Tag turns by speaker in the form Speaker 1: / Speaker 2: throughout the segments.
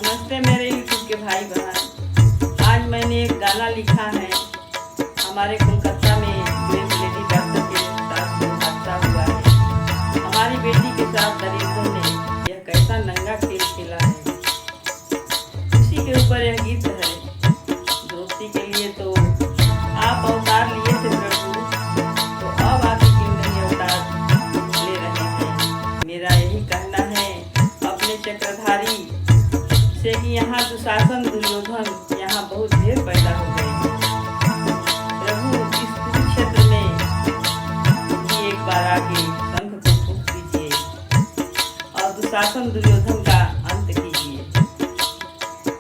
Speaker 1: नमस्ते मेरे यूट्यूब के भाई बहन। आज मैंने एक गाना लिखा है। हमारे कोलकाता में एक लेडी डॉक्टर के साथ हादसा हुआ है। हमारी बेटी के साथ दरिंदों ने यह कैसा नंगा खेल खेला है, उसी के ऊपर यह गीत है। दोस्ती के लिए तो आप अवतार लिए थे प्रभु, तो अब आप किंग अवतार ले रहे हैं। मेरा यही कहना है अपने चक्रधारी से कि यहाँ दुशासन दुर्योधन यहाँ बहुत ढेर पैदा हो गए। प्रभु इस कुरुक्षेत्र में भी एक बार आके शंख को फूंक दीजिए और दुशासन दुर्योधन का अंत कीजिए।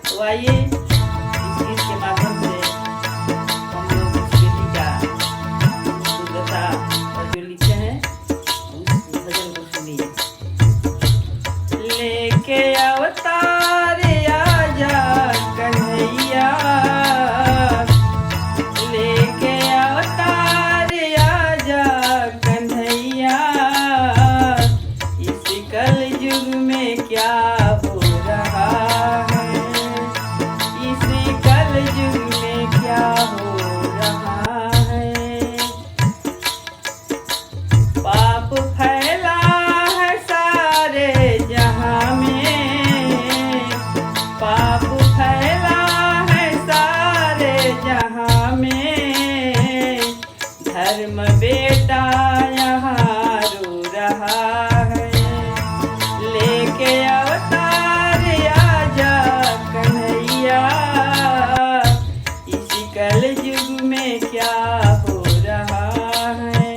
Speaker 1: तो आइए इस गीत के माध्यम से हम लोग इस बेटी का दुर्दशा और जो लिखे हैं उस भजन को सुनिए। लेके अवतार आजा कन्हैया, लेके अवतार आजा कन्हैया, इस कल युग में क्या हो रहा है, इस कल युग में क्या हो रहा है। पाप फैला है सारे जहां में, पाप फैला है सारे जहां में, धर्म बेटा यहाँ रो रहा है। लेके अवतार आजा कन्हैया, इस कल युग में क्या हो रहा है।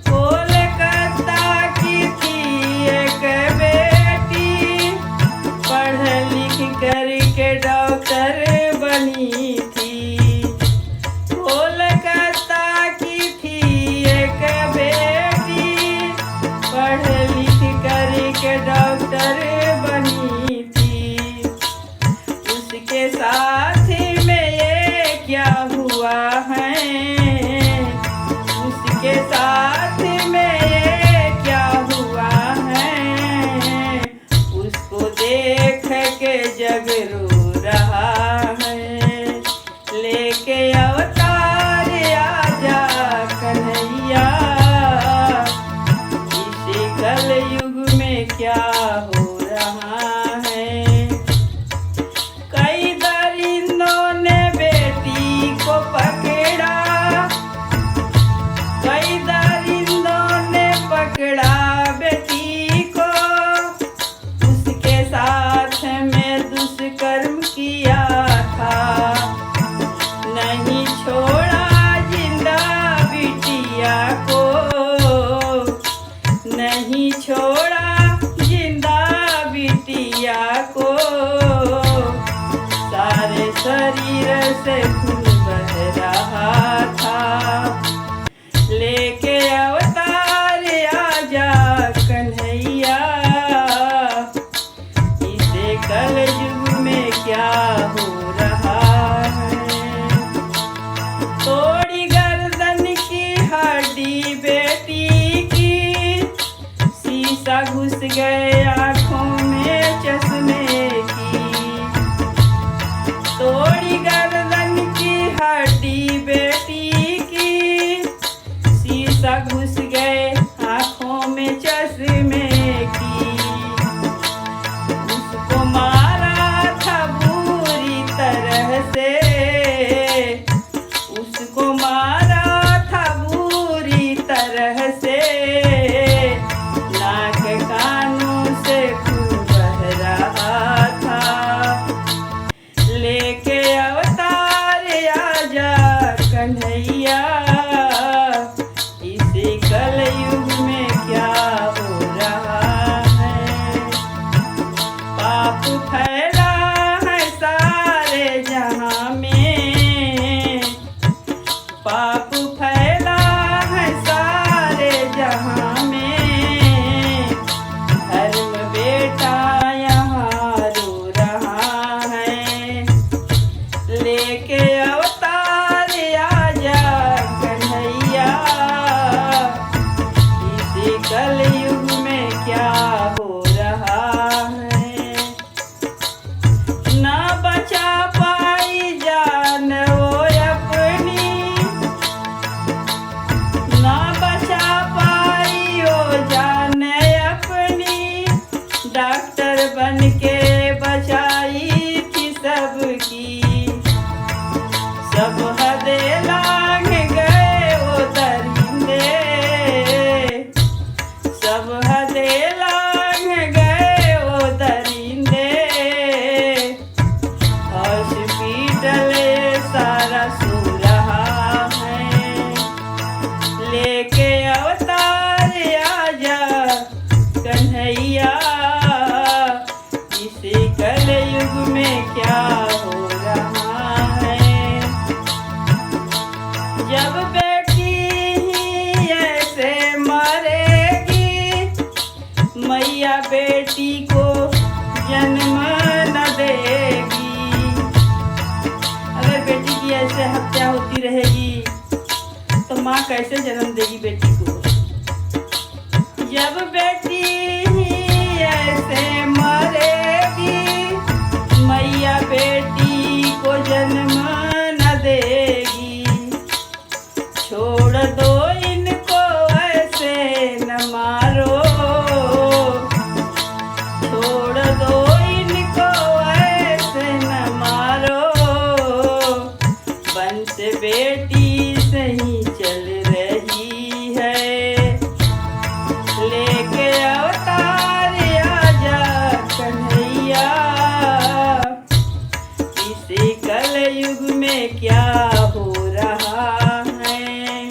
Speaker 1: कोलकाता की थी एक बेटी, पढ़ लिख करके डॉक्टर बनी थी। कोलकाता की थी एक बेटी, पढ़ लिख करके डॉक्टर बनी थी। उसके साथ में ये क्या हुआ है, उसके साथ में ये क्या हुआ है, उसको देख के जग रो रहा है। लेके अवतार आजा कन्हैया, इस कल युग में क्या हो रहा है। कई दरिंदों ने बेटी को पकड़ा, कई दरिंदों ने पकड़ा बेटी को, उसके साथ में दुष्कर्म डॉक्टर बन के बचाई थी सबकी, सब हदे लांघ गए वो दरिंदे, सब हदे लांघ गए वो दरिंदे। हॉस्पिटल सारा सो रहा है, लेके अवतार आजा कन्हैया, इस कलयुग में क्या हो रहा है। जब बेटी ही ऐसे मरेगी, मैया बेटी को जन्म न देगी। अगर बेटी की ऐसे हत्या होती रहेगी तो माँ कैसे जन्म देगी बेटी को। जब बेटी ही ऐसे मरेगी, मैया बेटी को जन्म न देगी। छोड़ दो इनको ऐसे न मारो, छोड़ दो इनको ऐसे न मारो। वंश बेटी सही चल रही है, लेके अवतार आजा कन्हैया, इस कलयुग में क्या हो रहा है।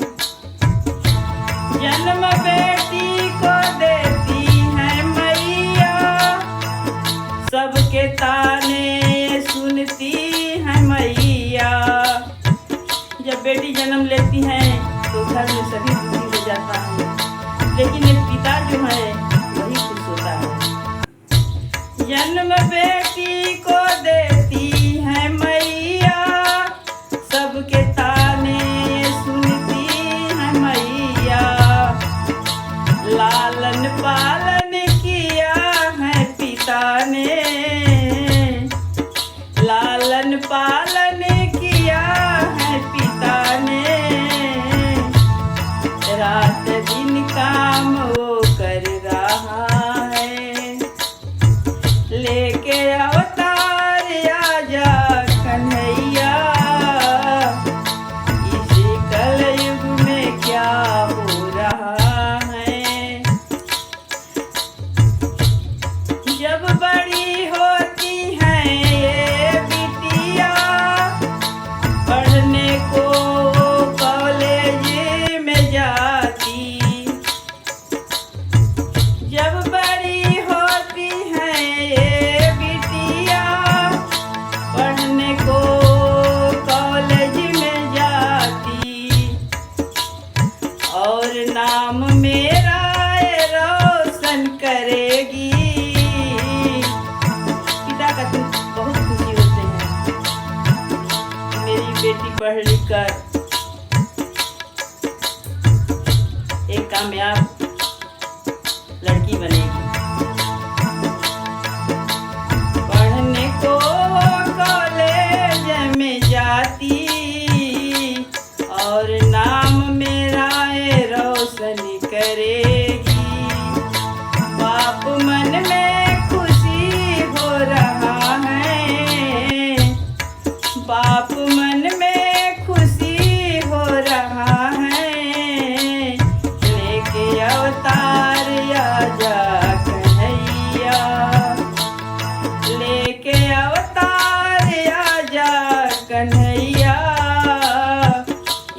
Speaker 1: जन्म बेटी को देती है मैया, सबके ताने सुनती है मैया। जब बेटी जन्म लेती है तो घर में सभी दुखी हो जाता है, लेकिन एक पिता जो है वही खुश होता है। जन्म बेटी को देती है मैया, सबके ताने सुनती है मैया। लालन पालन किया है पिता ने, लालन पालन किया है पिता ने। रात दिन काम वो कर रहा है, लेके अवतार आजा कन्हैया, इस कलयुग में क्या हो रहा है। जब बड़ी होती है ये बिटिया, पढ़ने को कॉलेज में जाती। जब बड़ी होती है ये बिटिया, पढ़ने को कॉलेज में जाती। और नाम मेरा रोशन करेगी। पिता का तुम बहुत खुशी होते हैं, मेरी बेटी पढ़ लिख कर एक कामयाब लड़की बनेगी। पढ़ने को कॉलेज में जाती, और नाम मेरा रोशन करेगी। बाप मन में खुशी हो रहा है, बाप मन में खुशी हो रहा है। लेके अवतार आजा कन्हैया, लेके अवतार आजा कन्हैया,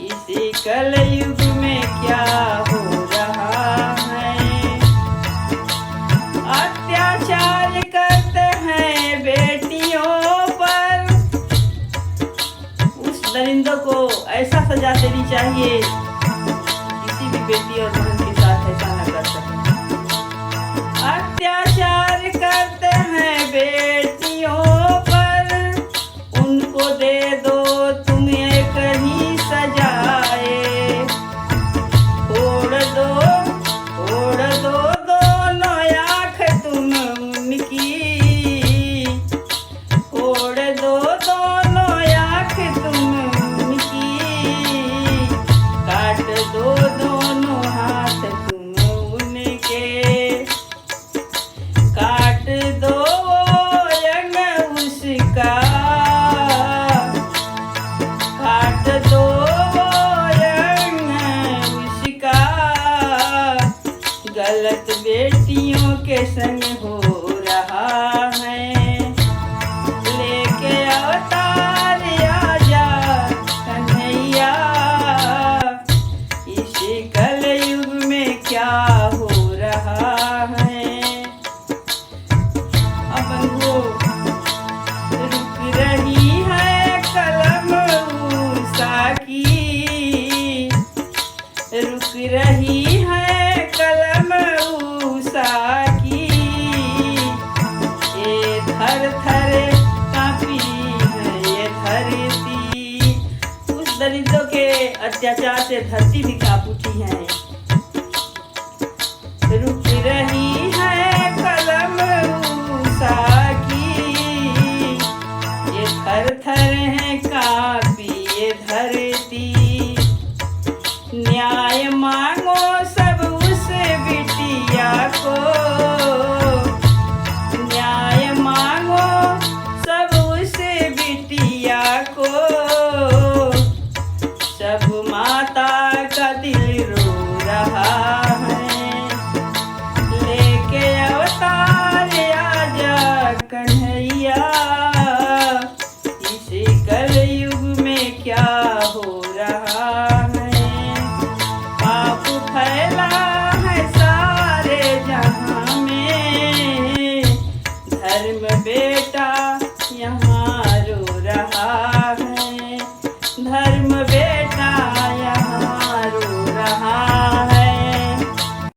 Speaker 1: इसी कलयुग में क्या हो रहा है। अत्याचार करते हैं बेटियों पर, उस दरिंदों को ऐसा सजा देनी चाहिए, किसी भी बेटी और बहन के साथ ऐसा न कर सके। अत्याचार करते हैं बेटियों पर, उनको दे दो तुम एक ही सजाए। फोड़ दो दोनों आँख तुम उनकी, फोड़ दो दोनों आँख तुम उनकी। काट दो दोनों हाथ तुम थर थर कांपी है ये धरती। उस दलितों के अत्याचार से धरती भी कांप उठी है। रुक रही है कलम उषा की, ये थर थर है कांपी ये धरती। न्याय मांगो सब उस बिटिया को, न्याय मांगो सब उस बिटिया को। सब माता का दिल रो रहा है, लेके अवतार आजा कन्हैया। इस कलयुग में क्या हो रहा है, पाप फैला है सारे जहां में। धर्म बेटा यहाँ रो रहा है, धर्म बेटा यहाँ रो रहा